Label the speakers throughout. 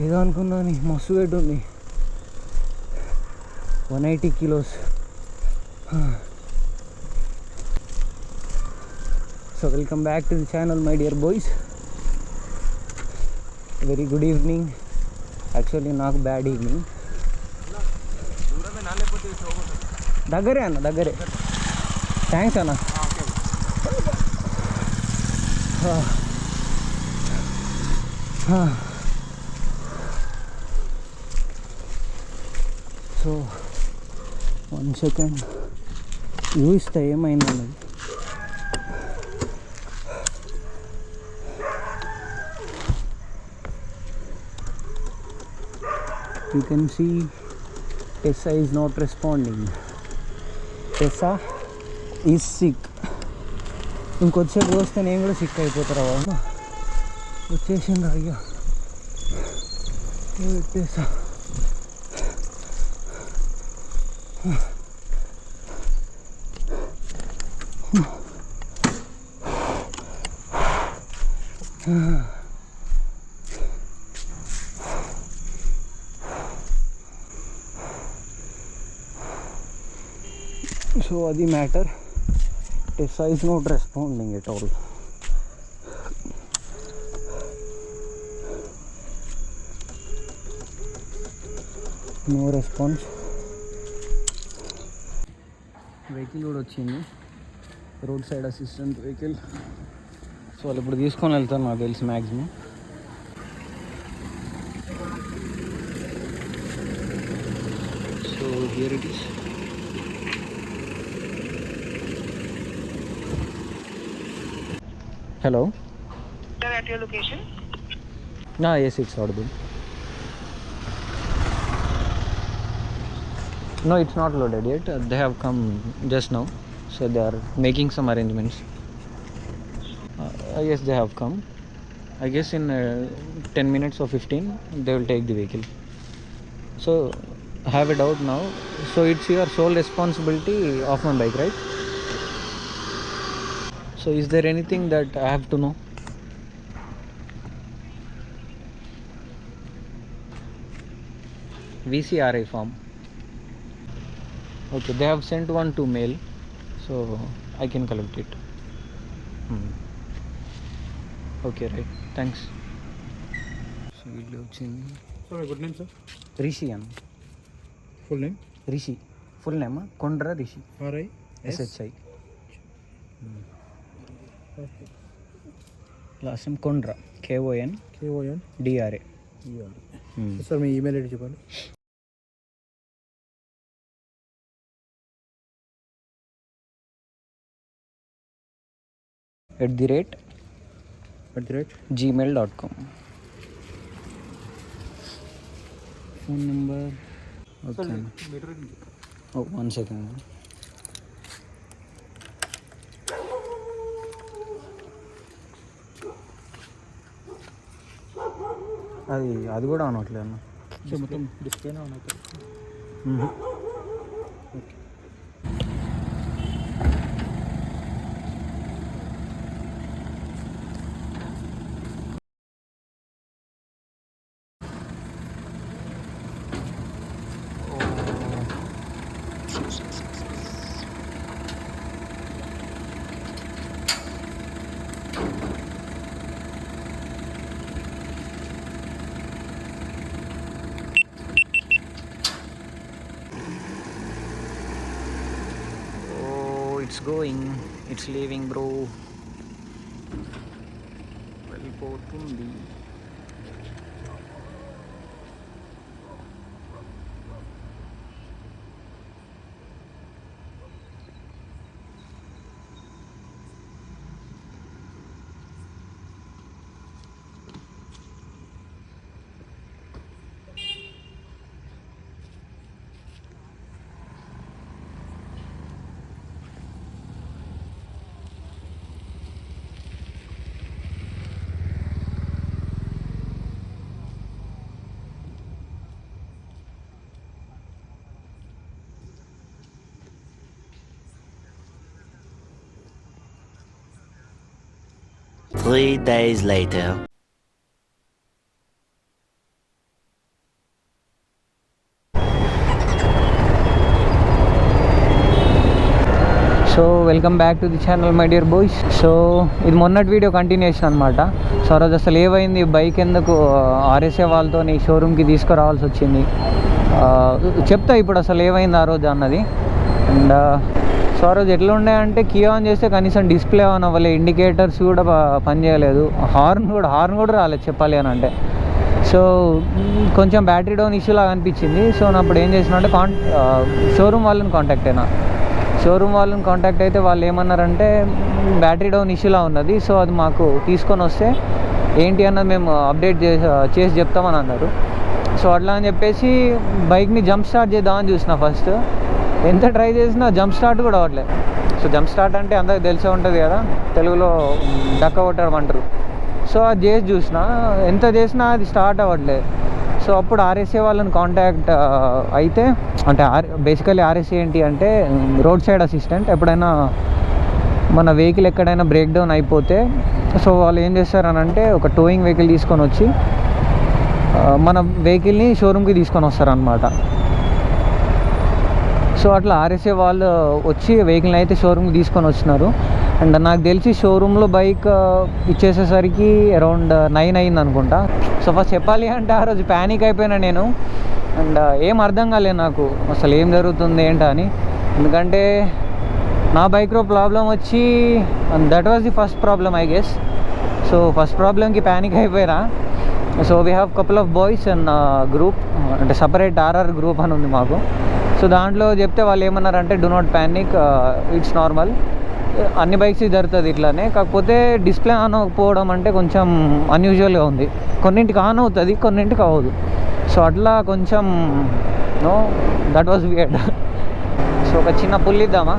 Speaker 1: ఏదో అనుకున్నాను, మస్తు వెయిట్ ఉంది, 180 kilos. So welcome back to the channel, my dear boys. Very good evening. Actually నాకు బ్యాడ్ ఈవినింగ్. దగ్గరే అన్న, దగ్గరే. థ్యాంక్స్ అన్న. సో 1 second చూస్తే ఏమైందన్నది. You can see Tessa is not responding. Tessa is sick. ఇంకొద్దిసేపు వస్తే నేను కూడా సిక్ అయిపోతారా బాబు. వచ్చేసింది అయ్యా. Tessa so the matter, Tessa is not responding at all. No response. Vehicle కూడా వచ్చింది, road side assistant vehicle. So వాళ్ళు ఇప్పుడు తీసుకొని వెళ్తాను నాకు తెలిసి maximum. So here it is. Hello.
Speaker 2: Sir, at your location?
Speaker 1: Yes, it's audible. No, it's not loaded yet. They have come just now, so they are making some arrangements. Yes, they have come. I guess in 10 minutes or 15, they will take the vehicle. So, I have a doubt now. So, it's your sole responsibility of my bike, right? So is there anything that I have to know? VCRI form. Okay, they have sent one to mail, so I can collect it. Okay, right. Thanks. So we'll వచ్చింది.
Speaker 3: Sir, good name, sir.
Speaker 1: Rishi and
Speaker 3: Full name?
Speaker 1: Rishi. Full name Kondra Rishi.
Speaker 3: R.I.
Speaker 1: SHI. Last name Kondra. KON DRA.
Speaker 3: Sir మీ email ID చెప్పండి.
Speaker 1: @gmail.com. Phone number. Okay. Oh, 1 second. అది కూడా on అవట్లేదు అన్న.
Speaker 3: మొత్తం డిస్ప్లేనే on అవుతుంది.
Speaker 1: It's going, it's leaving, bro. వెళ్ళిపోతుంది.
Speaker 4: Three days later.
Speaker 1: So welcome back to the channel my dear boys. So ఇది మొన్నటి వీడియో కంటిన్యూషన్ అనమాట. సో ఆ రోజు అసలు ఏమైంది, బైక్ ఎందుకు ఆర్ఎస్ఏ వాళ్ళతో షోరూమ్కి తీసుకురావాల్సి వచ్చింది చెప్తా ఇప్పుడు అసలు ఏమైంది ఆ రోజు అన్నది. అండ్ సో ఆ రోజు ఎట్లా ఉండే అంటే కీ ఆన్ చేస్తే కనీసం డిస్ప్లే ఆన్ అవ్వలేదు, ఇండికేటర్స్ కూడా పనిచేయలేదు, హార్న్ కూడా రాలేదు చెప్పాలి అని అంటే. సో కొంచెం బ్యాటరీ డౌన్ ఇష్యూ లాగా అనిపించింది. సో నేను అప్పుడు ఏం చేసిన అంటే షోరూమ్ వాళ్ళని కాంటాక్ట్ అయినా. షోరూమ్ వాళ్ళని కాంటాక్ట్ అయితే వాళ్ళు ఏమన్నారంటే బ్యాటరీ డౌన్ ఇష్యూలా ఉన్నది, సో అది మాకు తీసుకొని వస్తే ఏంటి అన్నది మేము అప్డేట్ చేసి చెప్తామని అన్నారు. సో అట్లా అని చెప్పేసి బైక్ని జంప్ స్టార్ట్ చేద్దామని చూసిన. ఫస్ట్ ఎంత ట్రై చేసినా జంప్ స్టార్ట్ కూడా అవ్వట్లేదు. సో జంప్ స్టార్ట్ అంటే అందరికి తెలిసే ఉంటుంది కదా, తెలుగులో డక్క కొట్టడం అంటారు. సో అది చేసి చూసిన, ఎంత చేసినా అది స్టార్ట్ అవ్వట్లేదు. సో అప్పుడు ఆర్ఎస్ఏ వాళ్ళని కాంటాక్ట్ అయితే, అంటే బేసికలీ ఆర్ఎస్ఏ ఏంటి అంటే రోడ్ సైడ్ అసిస్టెంట్. ఎప్పుడైనా మన వెహికల్ ఎక్కడైనా బ్రేక్ డౌన్ అయిపోతే సో వాళ్ళు ఏం చేస్తారనంటే ఒక టోయింగ్ వెహికల్ తీసుకొని వచ్చి మన వెహికల్ని షోరూమ్కి తీసుకొని వస్తారనమాట. సో అట్లా ఆర్ఎస్ఏ వాళ్ళు వచ్చి వెహికల్ని అయితే షోరూమ్కి తీసుకొని వచ్చినారు. అండ్ నాకు తెలిసి షోరూంలో బైక్ ఇచ్చేసేసరికి అరౌండ్ 9 అయింది అనుకుంటా. సో ఫస్ట్ చెప్పాలి అంటే ఆ రోజు ప్యానిక్ అయిపోయినా నేను. అండ్ ఏం అర్థం కాలేదు నాకు అసలు ఏం జరుగుతుంది ఏంటని. ఎందుకంటే నా బైక్లో ప్రాబ్లం వచ్చి that was the first problem I guess. So first ప్రాబ్లంకి ప్యానిక్ అయిపోయినా. So we have couple of boys and group, అంటే సపరేట్ ఆర్ఆర్ గ్రూప్ అని ఉంది మాకు. సో దాంట్లో చెప్తే వాళ్ళు ఏమన్నారంటే do not panic, it's normal, అన్ని బైక్స్ జరుగుతుంది ఇట్లానే. కాకపోతే డిస్ప్లే ఆన్ అవ్వకపోవడం అంటే కొంచెం అన్యూజువల్గా ఉంది. కొన్నింటికి ఆన్ అవుతుంది, కొన్నింటికి అవ్వదు. సో అట్లా కొంచెం దట్ వాజ్ వియర్డ్. సో ఒక చిన్న పుల్ ఇద్దామా.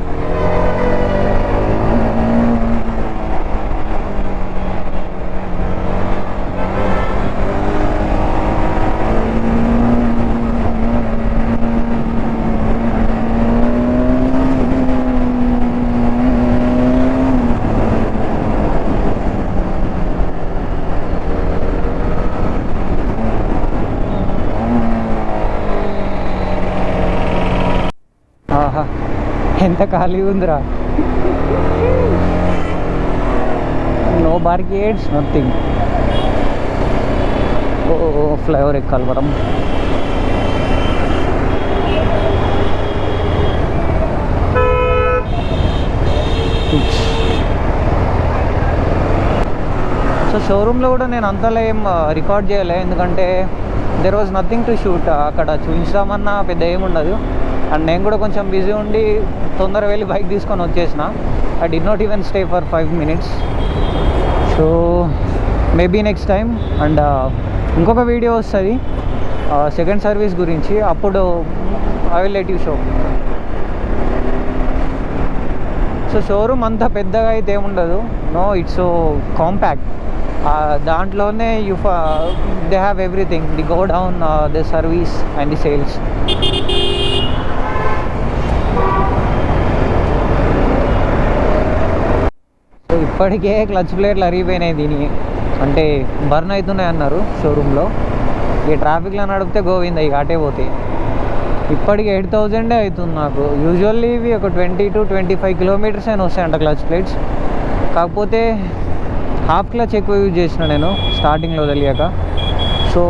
Speaker 1: ఆహా ఎంత ఖాళీ ఉందిరా, నో బార్గేట్స్, నథింగ్. ఓ ఫ్లైఓవర్ ఎక్కాలి మనం. సో షోరూంలో కూడా నేను అంతలా ఏం రికార్డ్ చేయలే, ఎందుకంటే there was nothing to shoot. అక్కడ చూపించామన్నా పెద్ద ఏముండదు. అండ్ నేను కూడా కొంచెం బిజీ ఉండి తొందరగా వెళ్ళి బైక్ తీసుకొని వచ్చేసిన. I did not even stay for 5 minutes. So maybe next time. And ఇంకొక వీడియో వస్తుంది సెకండ్ సర్వీస్ గురించి, అప్పుడు I will let you show. So showroom అంత పెద్దగా అయితే ఏముండదు, నో, ఇట్స్ సో కాంపాక్ట్. దాంట్లోనే they have everything, the go down, the service and the sales. So ఇప్పటికే క్లచ్ ప్లేట్లు అరిగిపోయినాయి దీని, అంటే బర్న్ అవుతున్నాయి అన్నారు షోరూంలో. ఈ ట్రాఫిక్లో నడిపితే గోవింద ఇక అటే పోతాయి. ఇప్పటికి 8,000 అవుతుంది నాకు. యూజువల్లీ ఇవి ఒక 20 to 25 kilometers అయినా వస్తాయంట క్లచ్ ప్లేట్స్. కాకపోతే హాఫ్ క్లచ్ ఎక్కువ యూజ్ చేసిన నేను స్టార్టింగ్లో తెలియక. So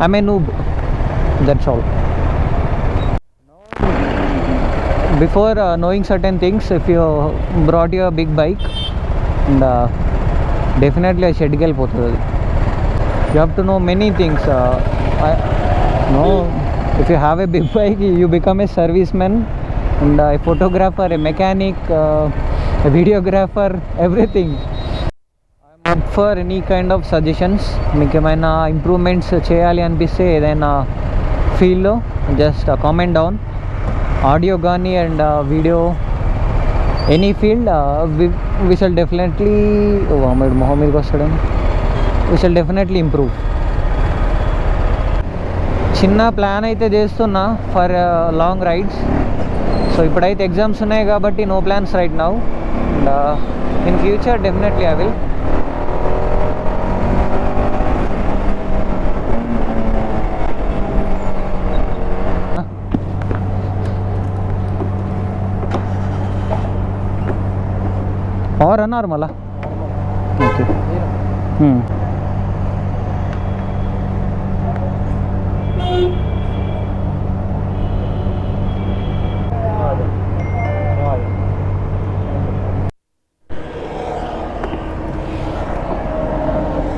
Speaker 1: I may noob, that's all. Before knowing certain things, if you brought your big bike, and definitely a shed వెళ్ళిపోతుంది. You have to know many things. If you have a big bike, you become a serviceman and a photographer, a mechanic, a videographer, everything. I'm up for any kind of suggestions. మీకు ఏమైనా improvements చేయాలి అనిపిస్తే ఏదైనా ఫీల్డ్లో just comment down. Audio కానీ and video, any field, we shall definitely మొహం మీదకి వస్తాడని, వి షల్ డెఫినెట్లీ ఇంప్రూవ్. చిన్న ప్లాన్ అయితే చేస్తున్నా ఫర్ లాంగ్ రైడ్స్. సో ఇప్పుడైతే ఎగ్జామ్స్ ఉన్నాయి కాబట్టి no plans right now. And in future definitely I will. సూపరా నార్మలా? ఓకే.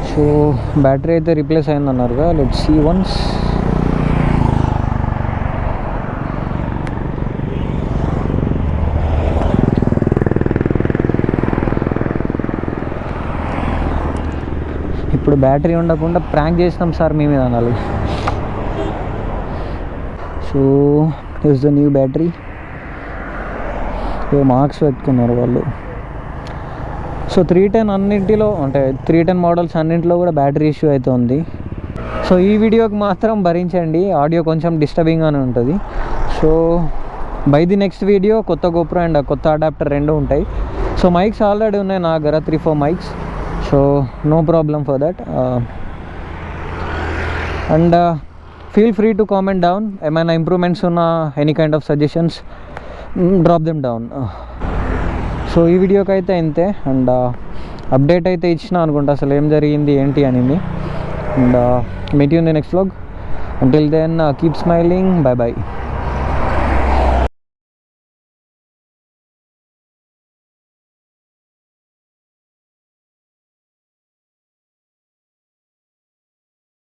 Speaker 1: సో బ్యాటరీ అయితే రీప్లేస్ అయిందన్నారుగా, లెట్స్ సీ వన్స్. ఇప్పుడు బ్యాటరీ ఉండకుండా ప్రాంక్ చేసినాం సార్ మీ మీద అనాలి. So is the new battery. Marks పెట్టుకున్నారు వాళ్ళు. సో 310 అన్నింటిలో అంటే 310 మోడల్స్ అన్నింటిలో కూడా బ్యాటరీ ఇష్యూ అయితే ఉంది. సో ఈ వీడియోకి మాత్రం భరించండి, ఆడియో కొంచెం డిస్టర్బింగ్గానే ఉంటుంది. So by the next video కొత్త గోప్రో అండ్ కొత్త అడాప్టర్ రెండు ఉంటాయి. సో మైక్స్ ఆల్రెడీ ఉన్నాయి నా దగ్గర 3-4 mics. So no problem for that. And feel free to comment down. ఏమైనా ఇంప్రూవ్మెంట్స్ ఉన్న any kind of suggestions drop them down. So ఈ వీడియోకి అయితే ఇంతే. అండ్ అప్డేట్ అయితే ఇచ్చిన అనుకుంటా అసలు ఏం జరిగింది ఏంటి అనేది. And meet you in the next vlog. Until then keep smiling. Bye by.